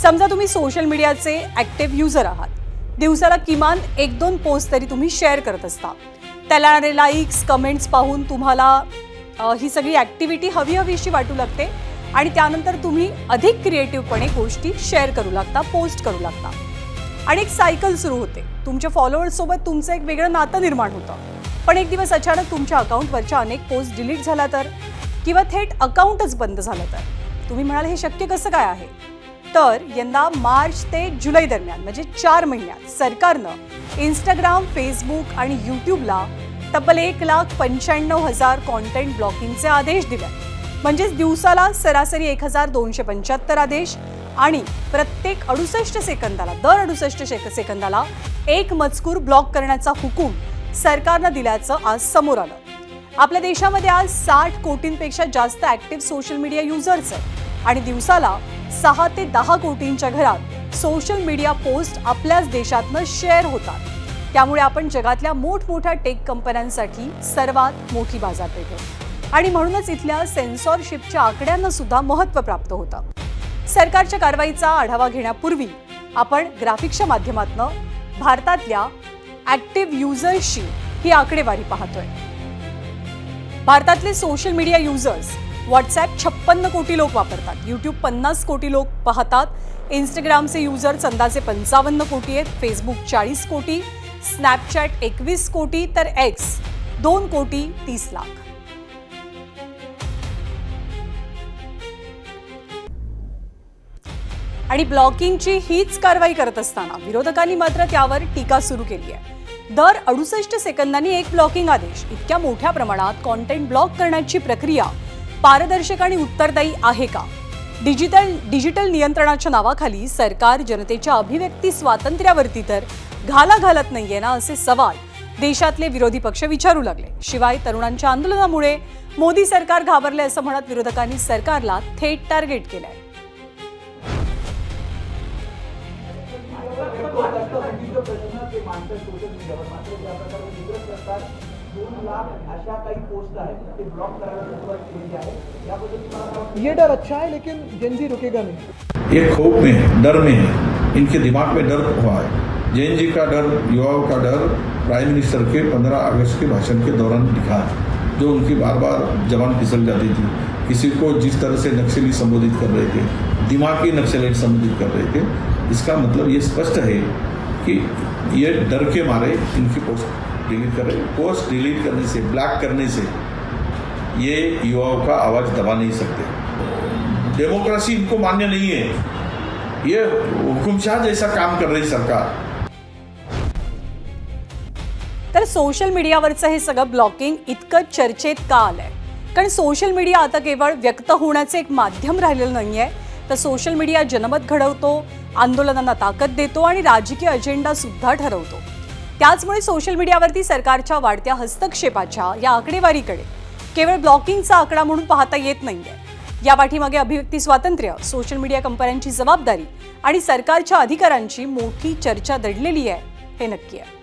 समजा तुम्ही सोशल मीडियाचे ॲक्टिव्ह युजर आहात, दिवसाला किमान 1-2 पोस्ट तरी तुम्ही शेअर करत असता. त्याला येणारे लाईक्स, कमेंट्स पाहून तुम्हाला ही सगळी ॲक्टिव्हिटी हवीशी वाटू लागते आणि त्यानंतर तुम्ही अधिक क्रिएटिव्हपणे गोष्टी शेअर करू लागता, पोस्ट करू लागता आणि एक सायकल सुरू होते. तुमच्या फॉलोअर्ससोबत तुमचं एक वेगळं नातं निर्माण होतं. पण एक दिवस अचानक तुमच्या अकाउंटवरच्या अनेक पोस्ट डिलीट झाला तर, किंवा थेट अकाउंटच बंद झालं तर तुम्ही म्हणाल हे शक्य कसं काय आहे? तर यंदा मार्च ते जुलै दरम्यान म्हणजे 4 महिन्यात सरकारनं इंस्टाग्राम, फेसबुक आणि यूट्यूबला तब्बल 1,95,000 कॉन्टेंट ब्लॉकिंगचे आदेश दिले. म्हणजेच दिवसाला सरासरी 1,275 आदेश आणि प्रत्येक 68 सेकंदाला एक मजकूर ब्लॉक करण्याचा हुकूम सरकारनं दिल्याचं आज समोर आलं. आपल्या देशामध्ये आज 60 कोटींपेक्षा जास्त ॲक्टिव्ह सोशल मीडिया युजर्स आहेत आणि दिवसाला 6 ते 10 कोटींच्या घरात सोशल मीडिया पोस्ट आपल्याच देशातनं शेअर होतात. त्यामुळे आपण जगातल्या मोठमोठ्या टेक कंपन्यांसाठी सर्वात मोठी बाजारपेठ आहे आणि म्हणूनच इथल्या सेन्सॉरशिपच्या आकड्यांना सुद्धा महत्त्व प्राप्त होतं. सरकारच्या कारवाईचा आढावा घेण्यापूर्वी आपण ग्राफिक्सच्या माध्यमातून भारतातल्या ॲक्टिव्ह युजर्सची ही आकडेवारी पाहतोय. भारतातले सोशल मीडिया युजर्स व्हॉट्सॲप 56 कोटी लोक वापरतात, यूट्यूब 50 कोटी लोक पाहतात, इंस्टाग्रामचे युजर्स अंदाजे 55 कोटी आहेत, फेसबुक 40 कोटी, स्नॅपचॅट 21 कोटी तर एक्स 2 कोटी 30 लाख. आणि ब्लॉकिंगची हीच कारवाई करत असताना विरोधकांनी मात्र त्यावर टीका सुरू केली आहे. दर 68 सेकंदांनी एक ब्लॉकिंग आदेश, इतक्या मोठ्या प्रमाणात कॉन्टेंट ब्लॉक करण्याची प्रक्रिया पारदर्शक आणि उत्तरदायी आहे का? डिजिटल नियंत्रणाच्या नावाखाली सरकार जनतेच्या अभिव्यक्ती स्वातंत्र्यावरती तर घाला घालत नाहीये ना, असे सवाल देशातले विरोधी पक्ष विचारू लागले. शिवाय तरुणांच्या आंदोलनामुळे मोदी सरकार घाबरले असं म्हणत विरोधकांनी सरकारला थेट टार्गेट केलंय. ये डर अच्छा है लेकिन जेन जी रुकेगा नहीं. ये खौफ में है, डर में है, इनके दिमाग में डर हुआ है. जेन जी का डर, युवाओं का डर प्राइम मिनिस्टर के 15 अगस्त के भाषण के दौरान दिखा है, जो उनकी बार बार जबान फिसल जाती थी. किसी को जिस तरह से नक्सली संबोधित कर रहे थे, दिमागी नक्सलेट संबोधित कर रहे थे, इसका मतलब ये स्पष्ट है कि ये डर के मारे इनकी पोस्ट डिलीट कर रहे. पोस्ट डिलीट करने से, ब्लॉक करने से ये युवाओं का आवाज दबा नहीं सकते. डेमोक्रेसी इनको मान्य नहीं है. ये हुकुमशाह जैसा काम कर रही सरकार. तर सोशल मीडियावरचं हे सगळं ब्लॉकिंग इतकं चर्चेत का आलंय? कारण सोशल मीडिया आता केवळ व्यक्त होण्याचे एक माध्यम राहिलेलं नाहीये, तर सोशल मीडिया जनमत घडवतो, आंदोलनांना ताकद देतो आणि राजकीय अजेंडा सुद्धा ठरवतो. त्याचमुळे सोशल मीडियावरती सरकारच्या वाढत्या हस्तक्षेपाच्या या आकडेवारीकडे केवळ ब्लॉकिंगचा आकडा म्हणून पाहता येत नाहीये. या पाठीमागे अभिव्यक्ती स्वातंत्र्य, सोशल मीडिया कंपन्यांची जबाबदारी आणि सरकारच्या अधिकारांची मोठी चर्चा दडलेली आहे, हे नक्की आहे.